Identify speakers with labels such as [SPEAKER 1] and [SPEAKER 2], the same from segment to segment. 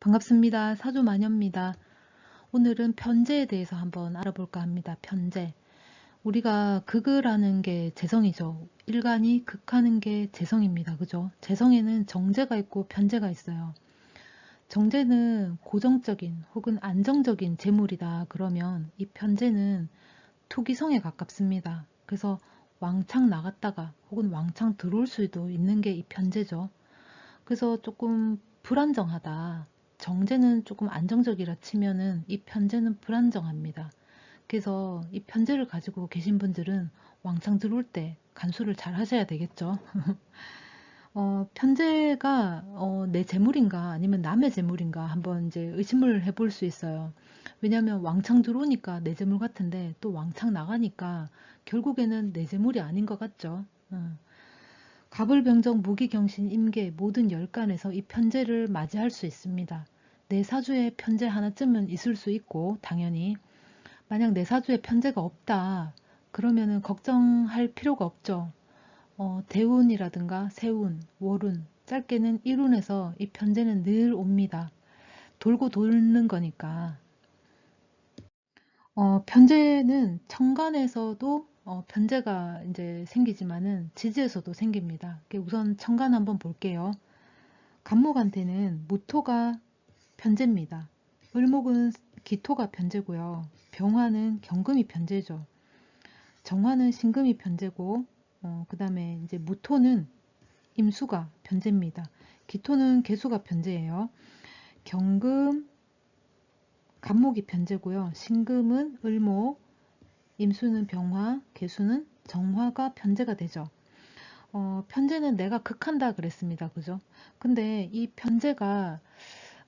[SPEAKER 1] 반갑습니다. 사주마녀입니다. 오늘은 편재에 대해서 한번 알아볼까 합니다. 편재. 우리가 극을 하는 게 재성이죠. 일간이 극하는 게 재성입니다. 그죠? 재성에는 정제가 있고 편재가 있어요. 정제는 고정적인 혹은 안정적인 재물이다. 그러면 이 편재는 투기성에 가깝습니다. 그래서 왕창 나갔다가 혹은 왕창 들어올 수도 있는 게 이 편재죠. 그래서 조금 불안정하다. 정제는 조금 안정적이라 치면은 이 편제는 불안정합니다. 그래서 이 편제를 가지고 계신 분들은 왕창 들어올 때 간수를 잘 하셔야 되겠죠. 편제가 내 재물인가 아니면 남의 재물인가 한번 이제 의심을 해볼 수 있어요. 왜냐하면 왕창 들어오니까 내 재물 같은데 또 왕창 나가니까 결국에는 내 재물이 아닌 것 같죠. 갑을병정 무기경신 임계 모든 열간에서 이 편제를 맞이할 수 있습니다. 내 사주에 편제 하나쯤은 있을 수 있고 당연히 만약 내 사주에 편제가 없다 그러면은 걱정할 필요가 없죠. 대운이라든가 세운, 월운, 짧게는 일운에서 이 편제는 늘 옵니다. 돌고 도는 거니까. 편제는 천간에서도 편제가 이제 생기지만은 지지에서도 생깁니다. 우선 천간 한번 볼게요. 간목한테는 무토가 편제입니다. 을목은 기토가 편제고요. 병화는 경금이 편제죠. 정화는 신금이 편제고, 그 다음에 이제 무토는 임수가 편제입니다. 기토는 개수가 편제예요. 경금, 간목이 편제고요. 신금은 을목, 임수는 병화, 개수는 정화가 편제가 되죠. 편제는 내가 극한다 그랬습니다. 그죠? 근데 이 편제가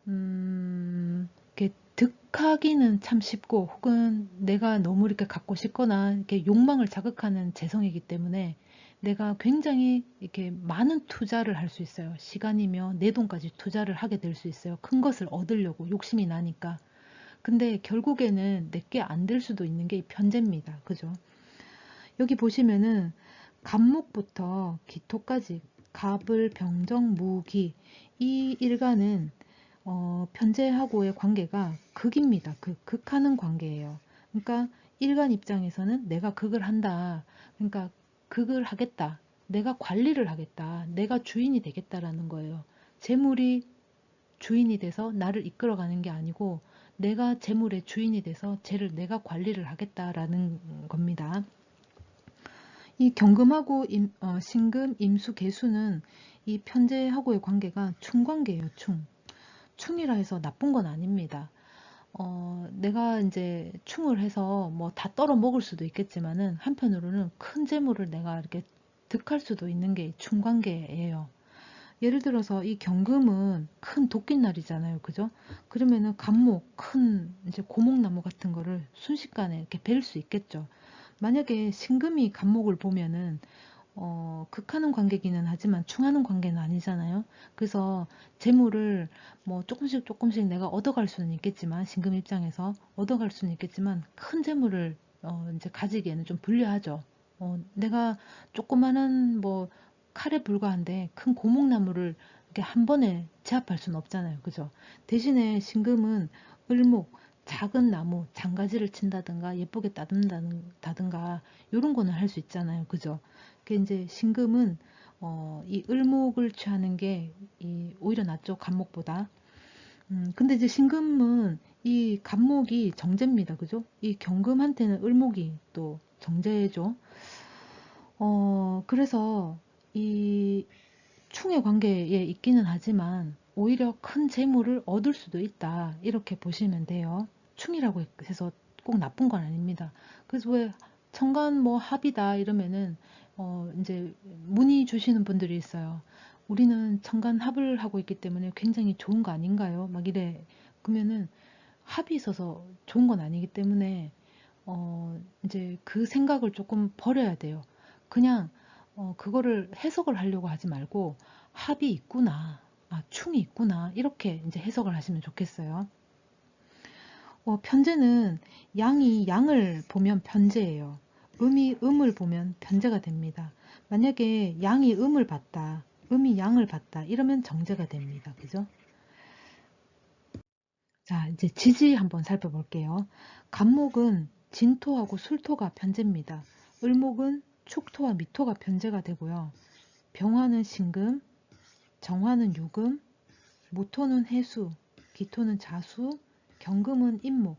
[SPEAKER 1] 이렇게 득하기는 참 쉽고 혹은 내가 너무 이렇게 갖고 싶거나 이렇게 욕망을 자극하는 재성이기 때문에 내가 굉장히 이렇게 많은 투자를 할 수 있어요. 시간이며 내 돈까지 투자를 하게 될 수 있어요. 큰 것을 얻으려고 욕심이 나니까. 근데 결국에는 내게 안 될 수도 있는 게 이 편제입니다. 그죠? 여기 보시면은 갑목부터 기토까지 갑을 병정 무기 이 일간은 편제하고의 관계가 극입니다. 극하는 관계예요. 그러니까 일간 입장에서는 내가 극을 한다. 그러니까 극을 하겠다. 내가 관리를 하겠다. 내가 주인이 되겠다라는 거예요. 재물이 주인이 돼서 나를 이끌어가는 게 아니고 내가 재물의 주인이 돼서 쟤를 내가 관리를 하겠다라는 겁니다. 이 경금하고 신금, 임수, 개수는 이 편제하고의 관계가 충관계예요. 충이라 해서 나쁜 건 아닙니다. 내가 이제 충을 해서 뭐 다 떨어 먹을 수도 있겠지만은 한편으로는 큰 재물을 내가 이렇게 득할 수도 있는 게 충관계예요. 예를 들어서 이 경금은 큰 도끼날이잖아요. 그죠? 그러면은 갑목, 큰 이제 고목나무 같은 거를 순식간에 이렇게 벨 수 있겠죠. 만약에 신금이 갑목을 보면은 극하는 관계기는 하지만 충하는 관계는 아니잖아요. 그래서 재물을 뭐 조금씩 조금씩 내가 얻어갈 수는 있겠지만 신금 입장에서 얻어갈 수는 있겠지만 큰 재물을 이제 가지기에는 좀 불리하죠. 내가 조그마한 뭐 칼에 불과한데 큰 고목나무를 이렇게 한 번에 제압할 수는 없잖아요. 그죠? 대신에 신금은 을목, 작은 나무, 장가지를 친다든가 예쁘게 따듬다든가 이런 거는 할 수 있잖아요. 그죠? 그 이제 신금은 이 을목을 취하는 게 오히려 낫죠. 간목보다. 근데 이제 신금은 이 간목이 정제입니다. 그죠? 이 경금한테는 을목이 또 정제죠. 그래서 이 충의 관계에 있기는 하지만 오히려 큰 재물을 얻을 수도 있다. 이렇게 보시면 돼요. 충이라고 해서 꼭 나쁜 건 아닙니다. 그래서 왜 천간 뭐 합이다 이러면은 이제 문의 주시는 분들이 있어요. 우리는 천간 합을 하고 있기 때문에 굉장히 좋은 거 아닌가요? 막 이래. 그러면은 합이 있어서 좋은 건 아니기 때문에 이제 그 생각을 조금 버려야 돼요. 그냥 그거를 해석을 하려고 하지 말고 합이 있구나, 아, 충이 있구나 이렇게 이제 해석을 하시면 좋겠어요. 편제는 양이 양을 보면 편제예요. 음이 음을 보면 편제가 됩니다. 만약에 양이 음을 봤다, 음이 양을 봤다 이러면 정제가 됩니다. 그죠? 자, 이제 지지 한번 살펴볼게요. 간목은 진토하고 술토가 편제입니다. 을목은 축토와 미토가 편제가 되고요. 병화는 신금, 정화는 유금, 무토는 해수, 기토는 자수, 경금은 임목,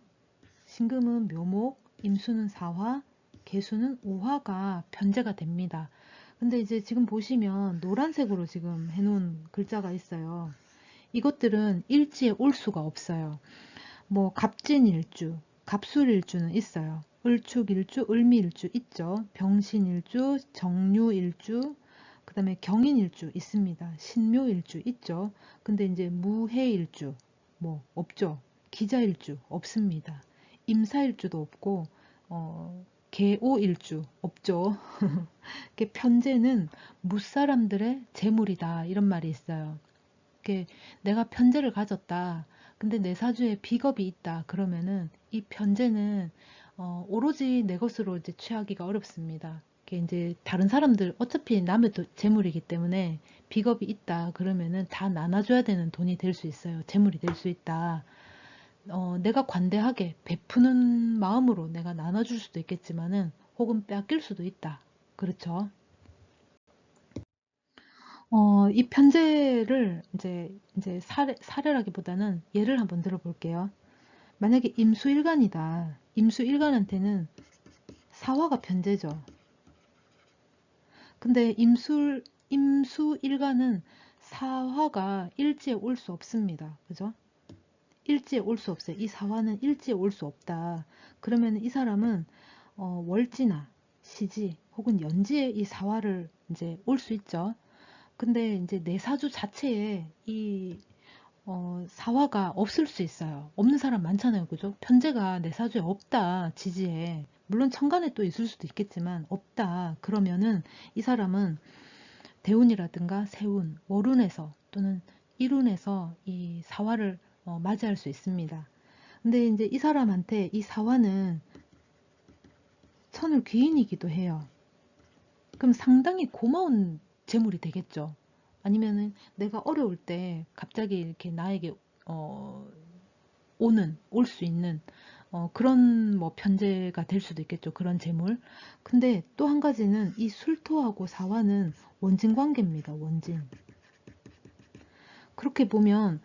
[SPEAKER 1] 신금은 묘목, 임수는 사화, 계수는 우화가 편제가 됩니다. 근데 이제 지금 보시면 노란색으로 지금 해놓은 글자가 있어요. 이것들은 일지에 올 수가 없어요. 뭐 갑진일주, 갑술일주는 있어요. 을축일주, 을미일주 있죠. 병신일주, 정유일주, 그 다음에 경인일주 있습니다. 신묘일주 있죠. 근데 이제 무해일주 뭐 없죠. 기자일주 없습니다. 임사일주도 없고 개오일주 없죠. 편제는 무사람들의 재물이다 이런 말이 있어요. 내가 편제를 가졌다. 근데 내 사주에 비겁이 있다. 그러면은 이 편제는 오로지 내 것으로 이제 취하기가 어렵습니다. 이제 다른 사람들 어차피 남의 재물이기 때문에 비겁이 있다. 그러면은 다 나눠줘야 되는 돈이 될 수 있어요. 재물이 될 수 있다. 내가 관대하게 베푸는 마음으로 내가 나눠줄 수도 있겠지만은 혹은 뺏길 수도 있다. 그렇죠? 이 편제를 이제 사례라기보다는 예를 한번 들어볼게요. 만약에 임수일간이다. 임수일간한테는 사화가 편제죠. 근데 임수일간은 사화가 일지에 올 수 없습니다. 그죠? 일지에 올 수 없어요. 이 사화는 일지에 올 수 없다. 그러면 이 사람은 월지나 시지 혹은 연지에 이 사화를 이제 올 수 있죠. 근데 이제 내 사주 자체에 이 사화가 없을 수 있어요. 없는 사람 많잖아요. 그죠? 편제가 내 사주에 없다. 지지에. 물론 천간에 또 있을 수도 있겠지만 없다. 그러면은 이 사람은 대운이라든가 세운, 월운에서 또는 일운에서 이 사화를 맞이할 수 있습니다. 근데 이제 이 사람한테 이 사화는 천을 귀인이기도 해요. 그럼 상당히 고마운 재물이 되겠죠. 아니면은 내가 어려울 때 갑자기 이렇게 나에게 어, 올 수 있는 그런 뭐 편제가 될 수도 있겠죠. 그런 재물. 근데 또 한 가지는 이 술토하고 사화는 원진 관계입니다. 원진. 그렇게 보면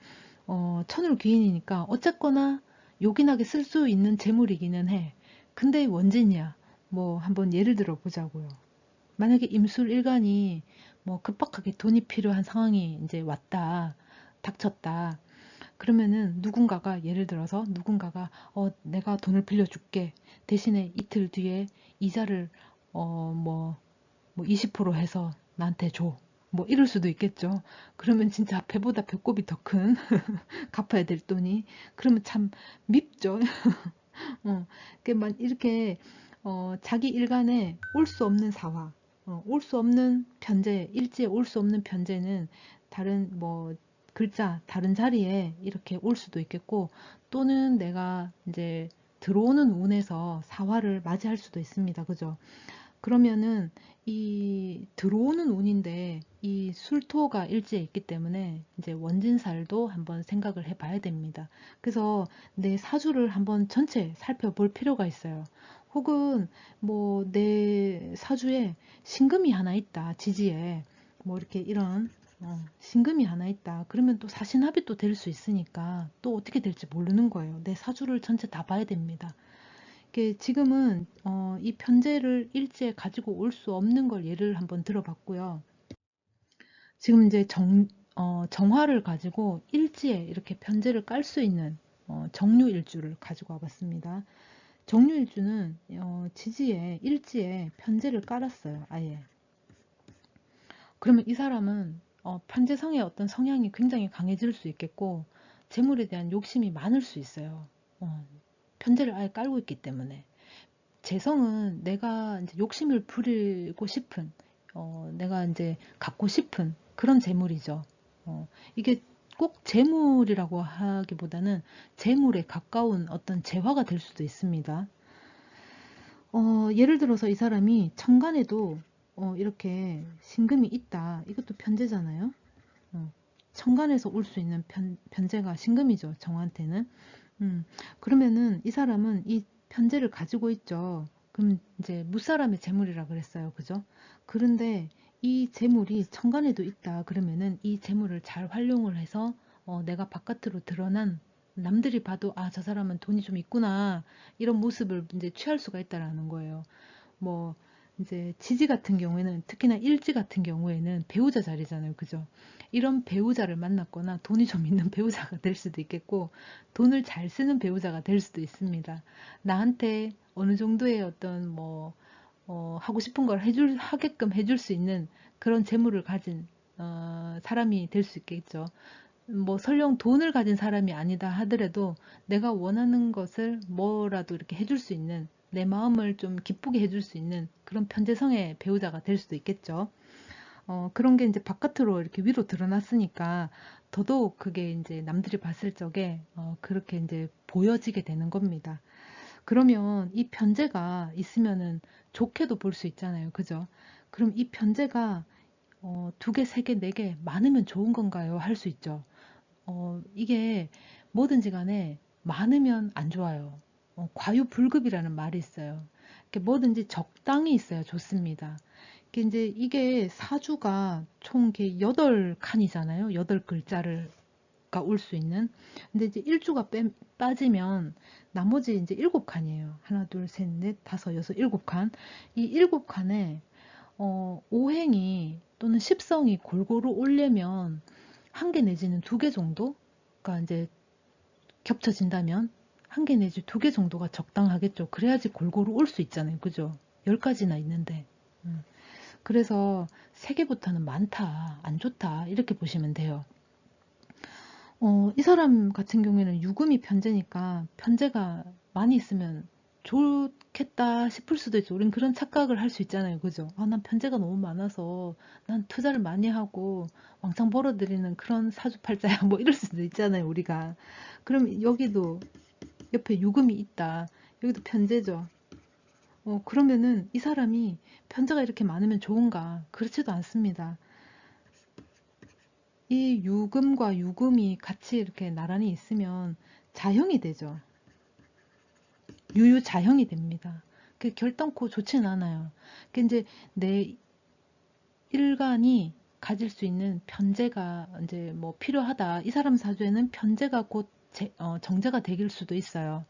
[SPEAKER 1] 천을 귀인이니까 어쨌거나 요긴하게 쓸 수 있는 재물이기는 해. 근데 원진이야. 뭐 한번 예를 들어 보자고요. 만약에 임술일간이 뭐 급박하게 돈이 필요한 상황이 이제 왔다, 닥쳤다. 그러면은 누군가가 예를 들어서 누군가가 내가 돈을 빌려줄게. 대신에 이틀 뒤에 이자를 뭐 20% 해서 나한테 줘. 뭐 이럴 수도 있겠죠. 그러면 진짜 배보다 배꼽이 더 큰 갚아야 될 돈이. 그러면 참 밉죠. 이렇게 자기 일간에 올 수 없는 사화, 올 수 없는 편제, 일지에 올 수 없는 편제는 다른 뭐 글자, 다른 자리에 이렇게 올 수도 있겠고, 또는 내가 이제 들어오는 운에서 사화를 맞이할 수도 있습니다. 그죠? 그러면은 이 들어오는 운인데 이 술토가 일지에 있기 때문에 이제 원진살도 한번 생각을 해봐야 됩니다. 그래서 내 사주를 한번 전체 살펴볼 필요가 있어요. 혹은 뭐 내 사주에 신금이 하나 있다, 지지에 뭐 이렇게 이런 신금이 하나 있다. 그러면 또 사신합이 또 될 수 있으니까 또 어떻게 될지 모르는 거예요. 내 사주를 전체 다 봐야 됩니다. 지금은 이 편제를 일지에 가지고 올 수 없는 걸 예를 한번 들어봤고요. 지금 이제 정화를 가지고 일지에 이렇게 편제를 깔 수 있는 정유일주를 가지고 와봤습니다. 정유일주는 지지에 일지에 편제를 깔았어요. 아예. 그러면 이 사람은 편제성의 어떤 성향이 굉장히 강해질 수 있겠고 재물에 대한 욕심이 많을 수 있어요. 편제를 아예 깔고 있기 때문에. 재성은 내가 이제 욕심을 부리고 싶은, 내가 이제 갖고 싶은 그런 재물이죠. 이게 꼭 재물이라고 하기보다는 재물에 가까운 어떤 재화가 될 수도 있습니다. 예를 들어서 이 사람이 천간에도 이렇게 신금이 있다. 이것도 편제잖아요. 어, 천간에서 올 수 있는 편재가 신금이죠. 정한테는. 음, 그러면은 이 사람은 이 편재를 가지고 있죠. 그럼 이제 무사람의 재물이라 그랬어요. 그죠? 그런데 이 재물이 천간에도 있다. 그러면은 이 재물을 잘 활용을 해서 내가 바깥으로 드러난 남들이 봐도 아, 저 사람은 돈이 좀 있구나. 이런 모습을 이제 취할 수가 있다라는 거예요. 뭐 이제 지지 같은 경우에는 특히나 일지 같은 경우에는 배우자 자리잖아요. 그죠? 이런 배우자를 만났거나 돈이 좀 있는 배우자가 될 수도 있겠고 돈을 잘 쓰는 배우자가 될 수도 있습니다. 나한테 어느 정도의 어떤 뭐 하고 싶은 걸 하게끔 해줄 수 있는 그런 재물을 가진 사람이 될 수 있겠죠. 뭐 설령 돈을 가진 사람이 아니다 하더라도 내가 원하는 것을 뭐라도 이렇게 해줄 수 있는 내 마음을 좀 기쁘게 해줄 수 있는 그런 편재성의 배우자가 될 수도 있겠죠. 그런 게 이제 바깥으로 이렇게 위로 드러났으니까 더더욱 그게 이제 남들이 봤을 적에 그렇게 이제 보여지게 되는 겁니다. 그러면 이 편재가 있으면은 좋게도 볼 수 있잖아요. 그죠? 그럼 이 편재가 두 개, 세 개, 네 개 많으면 좋은 건가요? 할 수 있죠. 이게 뭐든지 간에 많으면 안 좋아요. 과유불급이라는 말이 있어요. 이렇게 뭐든지 적당히 있어야 좋습니다. 이게 사주가 총 이렇게 8칸이잖아요. 8글자를 올 수 있는. 근데 이제 일주가 빠지면 나머지 이제 7칸이에요. 하나, 둘, 셋, 넷, 다섯, 여섯, 7칸. 이 7칸에 오행이 또는 십성이 골고루 오려면 한 개 내지는 두 개 정도가 이제 겹쳐진다면 한 개 내지 두 개 정도가 적당하겠죠. 그래야지 골고루 올 수 있잖아요. 그죠? 10가지나 있는데. 그래서 세 개부터는 많다, 안 좋다 이렇게 보시면 돼요. 이 사람 같은 경우에는 유금이 편재니까 편재가 많이 있으면 좋겠다 싶을 수도 있죠. 우린 그런 착각을 할 수 있잖아요. 그죠? 아, 난 편재가 너무 많아서 난 투자를 많이 하고 왕창 벌어들이는 그런 사주팔자야. 뭐 이럴 수도 있잖아요. 우리가. 그럼 여기도 옆에 유금이 있다. 여기도 편재죠. 그러면은 이 사람이 편재가 이렇게 많으면 좋은가? 그렇지도 않습니다. 이 유금과 유금이 같이 이렇게 나란히 있으면 자형이 되죠. 유유자형이 됩니다. 그 결단코 좋지는 않아요. 그 이제 내 일간이 가질 수 있는 편재가 이제 뭐 필요하다. 이 사람 사주에는 편재가 곧 정제가 되길 수도 있어요.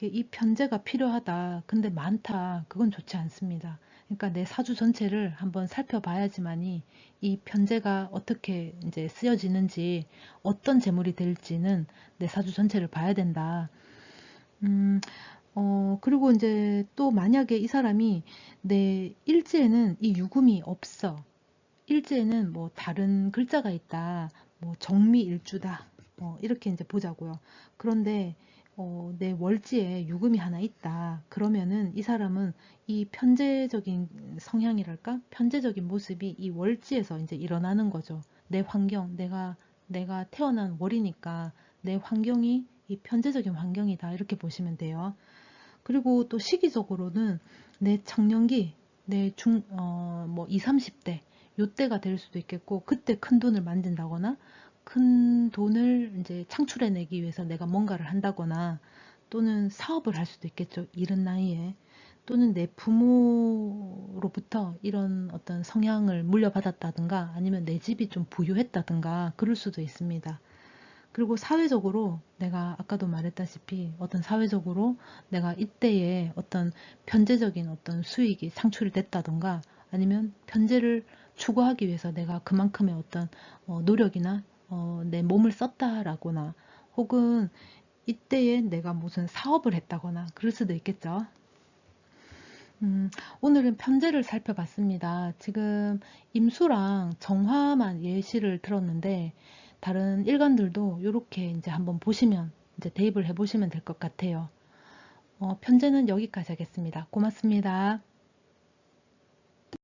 [SPEAKER 1] 이 편재가 필요하다. 근데 많다. 그건 좋지 않습니다. 그러니까 내 사주 전체를 한번 살펴봐야지만이 이 편재가 어떻게 이제 쓰여지는지 어떤 재물이 될지는 내 사주 전체를 봐야 된다. 음, 그리고 이제 또 만약에 이 사람이 내 일지에는 이 유금이 없어. 일지에는 뭐 다른 글자가 있다. 뭐 정미일주다. 이렇게 이제 보자고요. 그런데 내 월지에 유금이 하나 있다. 그러면은 이 사람은 이 편재적인 성향이랄까? 편재적인 모습이 이 월지에서 이제 일어나는 거죠. 내 환경, 내가 태어난 월이니까 내 환경이 이 편재적인 환경이다. 이렇게 보시면 돼요. 그리고 또 시기적으로는 내 청년기, 뭐 20, 30대, 요때가 될 수도 있겠고, 그때 큰 돈을 만든다거나, 큰 돈을 이제 창출해내기 위해서 내가 뭔가를 한다거나, 또는 사업을 할 수도 있겠죠. 이른 나이에. 또는 내 부모로부터 이런 어떤 성향을 물려받았다든가, 아니면 내 집이 좀 부유했다든가, 그럴 수도 있습니다. 그리고 사회적으로 내가 아까도 말했다시피 어떤 사회적으로 내가 이때에 어떤 편재적인 어떤 수익이 창출이 됐다던가 아니면 편재를 추구하기 위해서 내가 그만큼의 어떤 노력이나 내 몸을 썼다라거나 혹은 이때에 내가 무슨 사업을 했다거나 그럴 수도 있겠죠. 오늘은 편재를 살펴봤습니다. 지금 임수랑 정화만 예시를 들었는데 다른 일간들도 이렇게 이제 한번 보시면 이제 대입을 해보시면 될 것 같아요. 편재는 여기까지 하겠습니다. 고맙습니다.